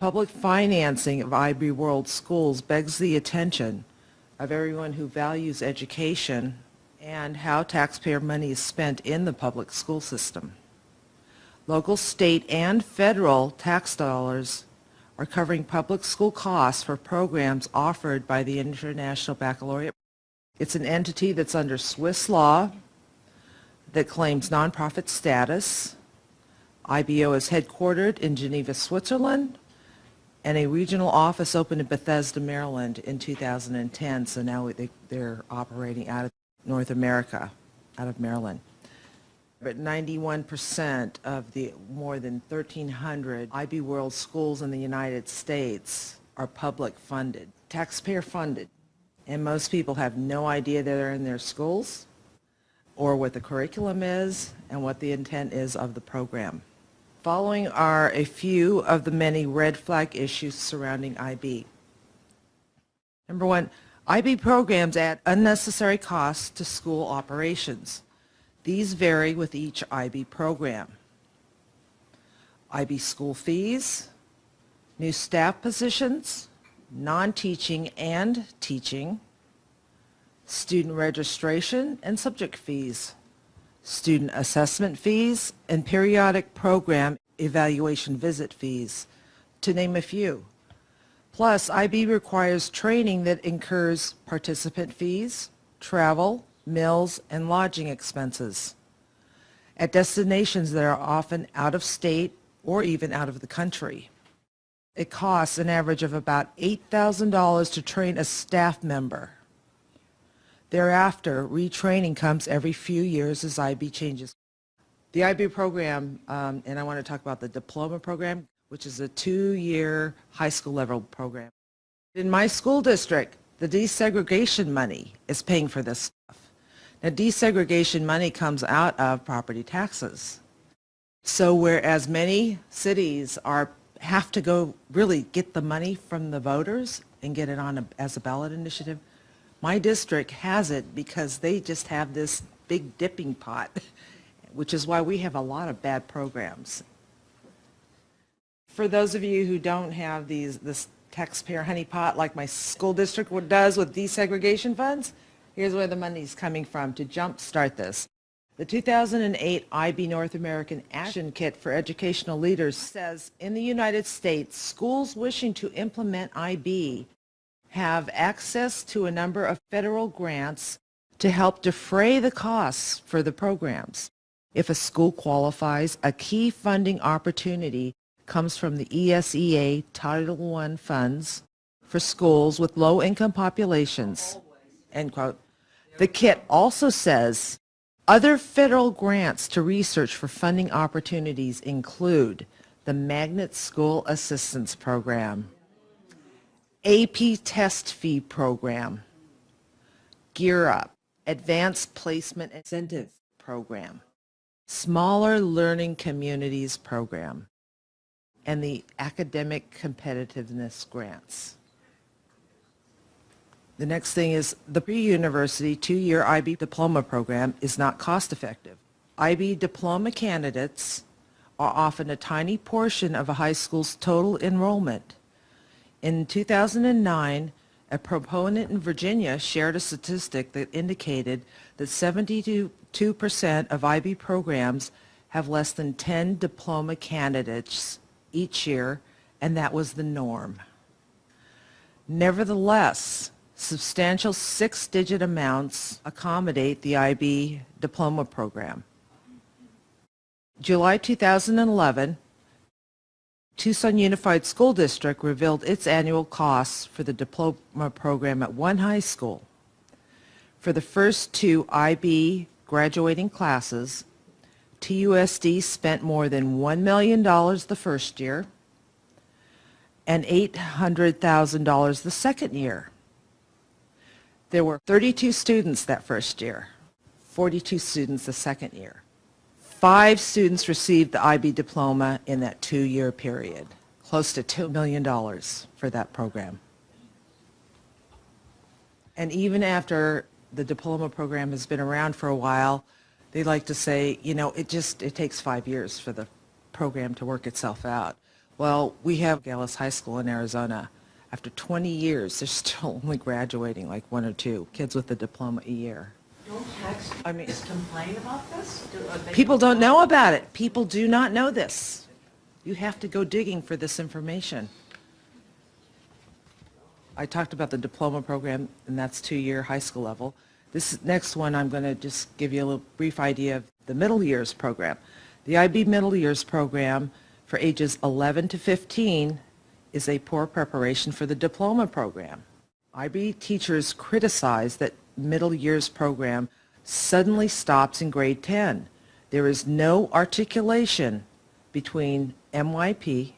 Public financing of IB World schools begs the attention of everyone who values education and how taxpayer money is spent in the public school system. Local, state, and federal tax dollars are covering public school costs for programs offered by the International Baccalaureate. It's an entity that's under Swiss law that claims nonprofit status. IBO is headquartered in Geneva, Switzerland, and a regional office opened in Bethesda, Maryland in 2010, so now they're operating out of North America, out of Maryland. But 91% of the more than 1,300 IB World schools in the United States are public funded, taxpayer funded, and most people have no idea that they're in their schools or what the curriculum is and what the intent is of the program. Following are a few of the many red flag issues surrounding IB. Number one, IB programs add unnecessary costs to school operations. These vary with each IB program. IB school fees, new staff positions, non-teaching and teaching, student registration and subject fees, student assessment fees, and periodic program evaluation visit fees, to name a few. Plus, IB requires training that incurs participant fees, travel, meals, and lodging expenses at destinations that are often out of state or even out of the country. It costs an average of about $8,000 to train a staff member. Thereafter, retraining comes every few years as IB changes. The IB program, and I want to talk about the diploma program, which is a 2-year high school level program. In my school district, the desegregation money is paying for this stuff. Now, desegregation money comes out of property taxes. So whereas many cities have to go really get the money from the voters and get it on as a ballot initiative, my district has it because they just have this big dipping pot, which is why we have a lot of bad programs. For those of you who don't have this taxpayer honeypot like my school district does with desegregation funds, here's where the money's coming from to jumpstart this. The 2008 IB North American Action Kit for Educational Leaders says in the United States, schools wishing to implement IB have access to a number of federal grants to help defray the costs for the programs. If a school qualifies, a key funding opportunity comes from the ESEA Title I funds for schools with low-income populations, end quote. The kit also says other federal grants to research for funding opportunities include the Magnet School Assistance Program, AP Test Fee Program, Gear Up, Advanced Placement Incentive Program, Smaller Learning Communities Program, and the Academic Competitiveness Grants. The next thing is the pre-university 2-year IB diploma program is not cost-effective. IB diploma candidates are often a tiny portion of a high school's total enrollment. In 2009, a proponent in Virginia shared a statistic that indicated that 72% of IB programs have less than 10 diploma candidates each year, and that was the norm. Nevertheless, substantial 6-digit amounts accommodate the IB diploma program. July 2011, Tucson Unified School District revealed its annual costs for the diploma program at one high school. For the first 2 IB graduating classes, TUSD spent more than $1 million the first year and $800,000 the second year. There were 32 students that first year, 42 students the second year. 5 students received the IB diploma in that 2-year period, close to $2 million for that program. And even after the diploma program has been around for a while, they like to say, you know, it takes 5 years for the program to work itself out. Well, we have Gallus High School in Arizona. After 20 years, they're still only graduating like one or two kids with a diploma a year. Don't taxpayers complain about this? People don't know about it. People do not know this. You have to go digging for this information. I talked about the diploma program, and that's 2-year high school level. This next one, I'm going to just give you a little brief idea of the middle years program. The IB middle years program for ages 11 to 15 is a poor preparation for the diploma program. IB teachers criticize that middle years program suddenly stops in grade 10. There is no articulation between MYP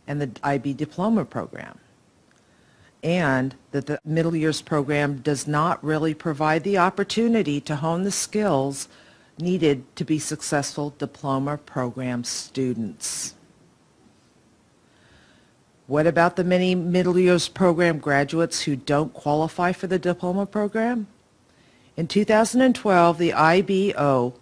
and the IB diploma program, and that the middle years program does not really provide the opportunity to hone the skills needed to be successful diploma program students. What about the many middle years program graduates who don't qualify for the diploma program? In 2012, the IBO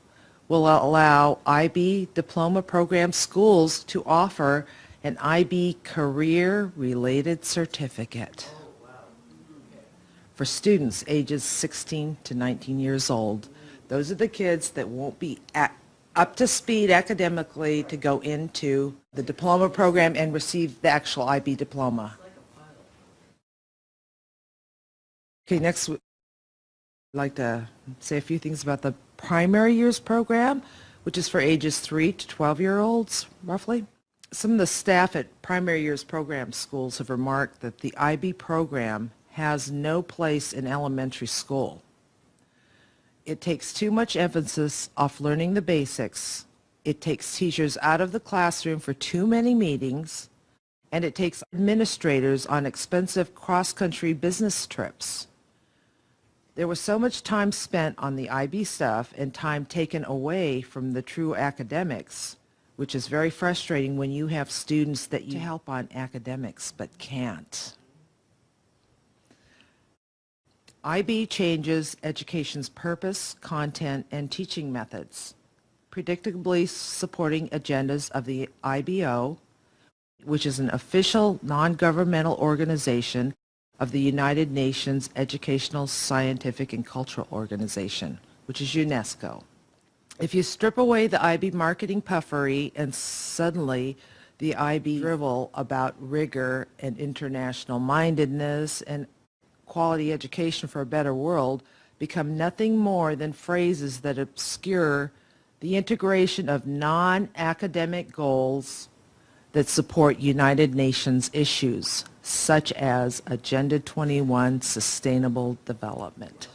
will allow IB diploma program schools to offer an IB career-related certificate for students ages 16 to 19 years old. Those are the kids that won't be up to speed academically to go into the diploma program and receive the actual IB diploma. Okay, next I'd like to say a few things about the primary years program, which is for ages 3 to 12-year-olds, roughly. Some of the staff at primary years program schools have remarked that the IB program has no place in elementary school. It takes too much emphasis off learning the basics. It takes teachers out of the classroom for too many meetings, and it takes administrators on expensive cross-country business trips. There was so much time spent on the IB stuff and time taken away from the true academics, which is very frustrating when you have students that you help on academics but can't. IB changes education's purpose, content, and teaching methods, predictably supporting agendas of the IBO, which is an official non-governmental organization of the United Nations Educational, Scientific, and Cultural Organization, which is UNESCO. If you strip away the IB marketing puffery and suddenly the IB drivel about rigor and international mindedness and quality education for a better world become nothing more than phrases that obscure the integration of non-academic goals that support United Nations issues, such as Agenda 21 Sustainable Development.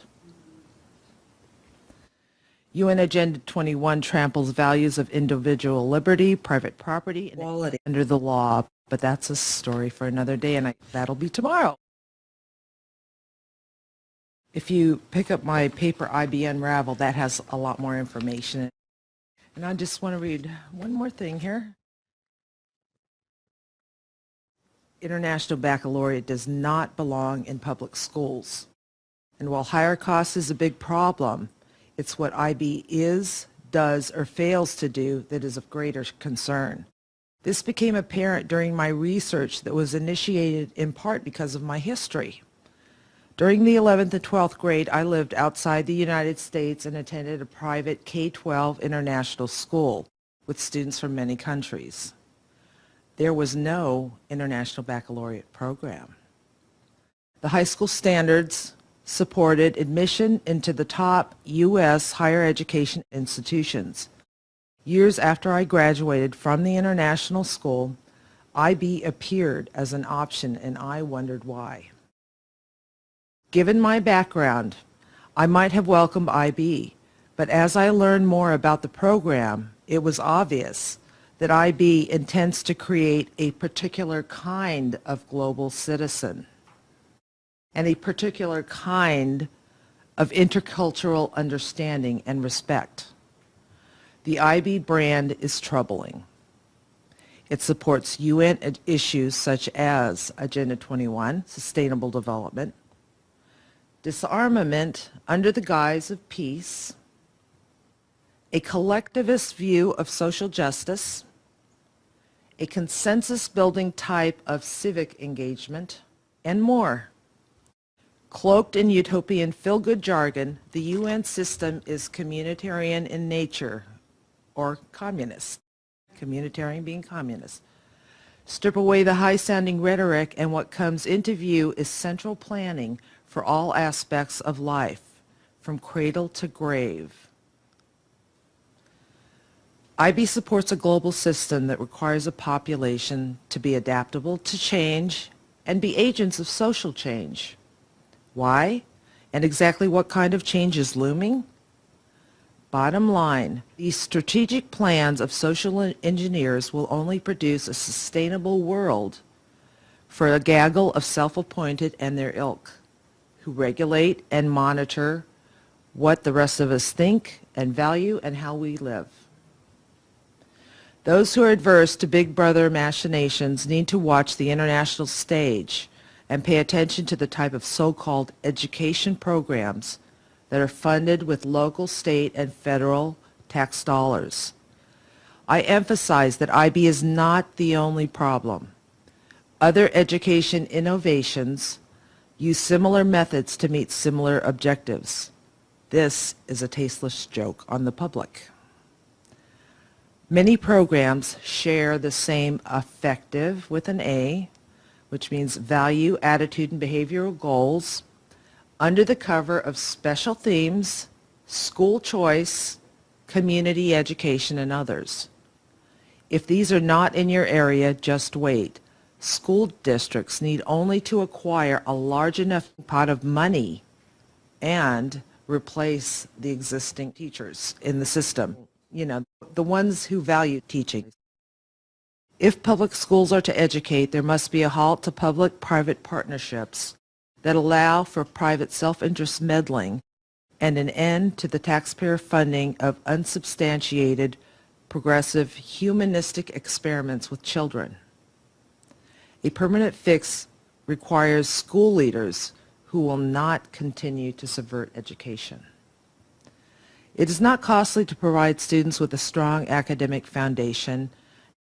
UN Agenda 21 tramples values of individual liberty, private property, and equality under the law, but that's a story for another day, and that'll be tomorrow. If you pick up my paper IB Unravel, that has a lot more information. And I just want to read one more thing here. International Baccalaureate does not belong in public schools. And while higher cost is a big problem, it's what IB is, does, or fails to do that is of greater concern. This became apparent during my research that was initiated in part because of my history. During the 11th and 12th grade, I lived outside the United States and attended a private K-12 international school with students from many countries. There was no International Baccalaureate program. The high school standards supported admission into the top U.S. higher education institutions. Years after I graduated from the international school, IB appeared as an option, and I wondered why. Given my background, I might have welcomed IB, but as I learned more about the program, it was obvious that IB intends to create a particular kind of global citizen and a particular kind of intercultural understanding and respect. The IB brand is troubling. It supports UN issues such as Agenda 21, Sustainable Development, disarmament under the guise of peace, a collectivist view of social justice, a consensus-building type of civic engagement, and more. Cloaked in utopian feel-good jargon, the UN system is communitarian in nature, or communist. Communitarian being communist. Strip away the high-sounding rhetoric, and what comes into view is central planning for all aspects of life, from cradle to grave. IB supports a global system that requires a population to be adaptable to change and be agents of social change. Why? And exactly what kind of change is looming? Bottom line, these strategic plans of social engineers will only produce a sustainable world for a gaggle of self-appointed and their ilk, who regulate and monitor what the rest of us think and value and how we live. Those who are adverse to Big Brother machinations need to watch the international stage and pay attention to the type of so-called education programs that are funded with local, state, and federal tax dollars. I emphasize that IB is not the only problem. Other education innovations use similar methods to meet similar objectives. This is a tasteless joke on the public. Many programs share the same affective with an A, which means value, attitude, and behavioral goals, under the cover of special themes, school choice, community education, and others. If these are not in your area, just wait. School districts need only to acquire a large enough pot of money and replace the existing teachers in the system. You know, the ones who value teaching. If public schools are to educate, there must be a halt to public-private partnerships that allow for private self-interest meddling and an end to the taxpayer funding of unsubstantiated, progressive, humanistic experiments with children. A permanent fix requires school leaders who will not continue to subvert education. It is not costly to provide students with a strong academic foundation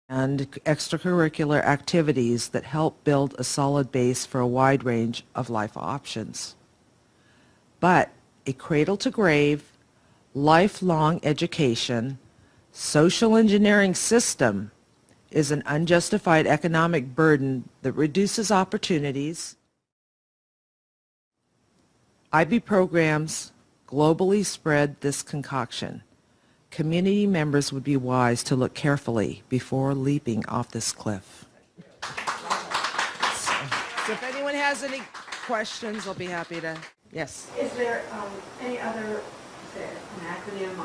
and extracurricular activities that help build a solid base for a wide range of life options. But a cradle-to-grave, lifelong education, social engineering system is an unjustified economic burden that reduces opportunities. IB programs globally spread this concoction. Community members would be wise to look carefully before leaping off this cliff. So if anyone has any questions, I'll be happy to, yes. Is there any other, say, an acronym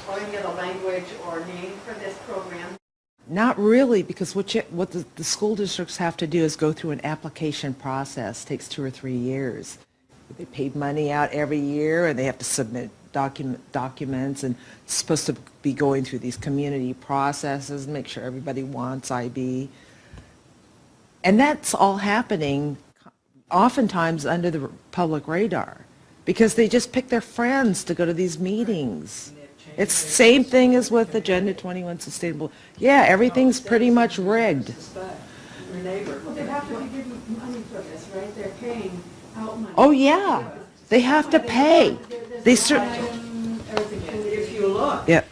or any other language or name for this program? Not really, because what the school districts have to do is go through an application process. It takes 2 or 3 years. They pay money out every year, and they have to submit documents, and it's supposed to be going through these community processes, make sure everybody wants IB. And that's all happening oftentimes under the public radar, because they just pick their friends to go to these meetings. It's the same thing as with Agenda 21 Sustainable. Yeah, everything's pretty much rigged. Your neighbor. Well, they have to be giving money for this, right? They're paying out money. Oh, yeah. They have to pay. They certainly. If you look. Yeah.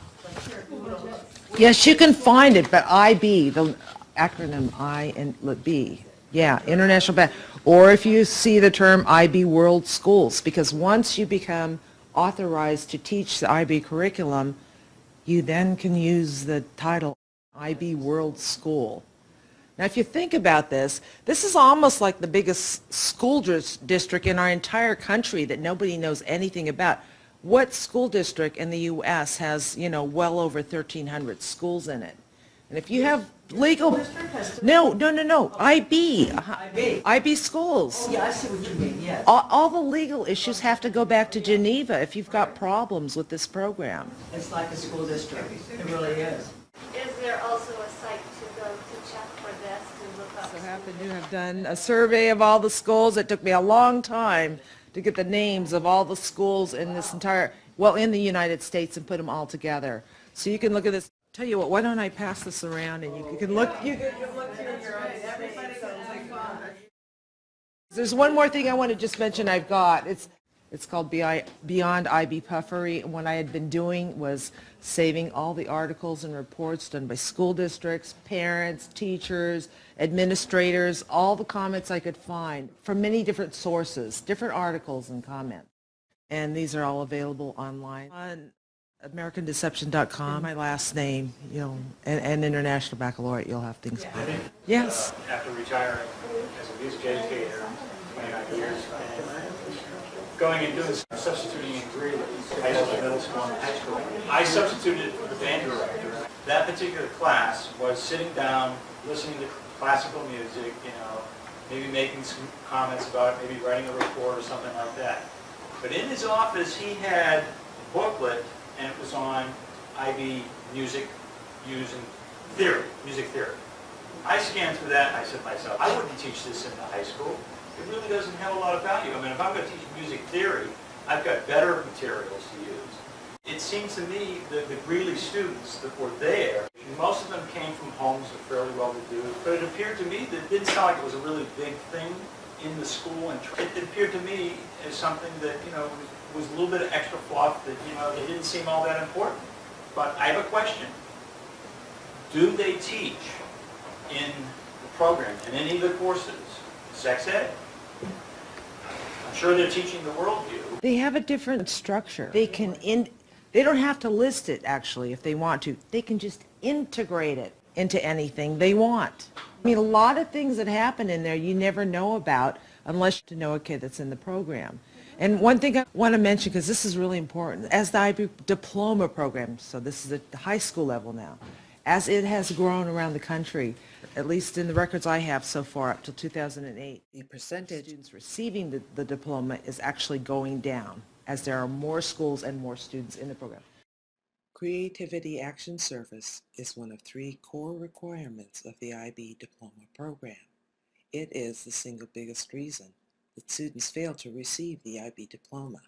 Yes, you can find it, but IB, the acronym I and B, yeah, International Bank. Or if you see the term IB World Schools, because once you become authorized to teach the IB curriculum, you then can use the title IB World School. Now, if you think about this, this is almost like the biggest school district in our entire country that nobody knows anything about. What school district in the U.S. has, you know, well over 1,300 schools in it? And if you have legal, no, IB, IB schools. Oh, yeah, I see what you mean, yes. All the legal issues have to go back to Geneva if you've got problems with this program. It's like a school district. It really is. Is there also a site to go to check for this, to look up? So happen to have done a survey of all the schools. It took me a long time to get the names of all the schools in this entire, well, in the United States, and put them all together. So you can look at this Tell you what, why don't I pass this around and you can look, you can look through your eyes. Everybody can take one. There's one more thing I want to just mention I've got. It's called Beyond IB Puffery, and what I had been doing was saving all the articles and reports done by school districts, parents, teachers, administrators, all the comments I could find from many different sources, different articles and comments. And these are all available online on AmericanDeception.com, my last name, and International Baccalaureate, you'll have things about it. Yes. After retiring as a music educator, 29 years, and going and doing substituting in Greeley, high school, middle school, and high school. I substituted for the band director. That particular class was sitting down, listening to classical music, maybe making some comments about it, maybe writing a report or something like that. But in his office, he had a booklet, and it was on IB music using theory, music theory. I scanned through that, and I said to myself, I wouldn't teach this in the high school. It really doesn't have a lot of value. I mean, if I'm going to teach music theory, I've got better materials to use. It seems to me that the Greeley students that were there, most of them came from homes that were fairly well-to-do, but it appeared to me that it didn't sound like it was a really big thing in the school, and it appeared to me as something that, was a little bit of extra fluff that, it didn't seem all that important. But I have a question. Do they teach in the program, in any of the courses, sex ed? I'm sure they're teaching the worldview. They have a different structure. They don't have to list it, actually, if they want to. They can just integrate it into anything they want. I mean, a lot of things that happen in there you never know about unless you know a kid that's in the program. And one thing I want to mention, because this is really important, as the IB diploma program, so this is at the high school level now, as it has grown around the country, at least in the records I have so far up till 2008, the percentage of students receiving the diploma is actually going down as there are more schools and more students in the program. Creativity Action Service is one of 3 core requirements of the IB diploma program. It is the single biggest reason that students fail to receive the IB diploma.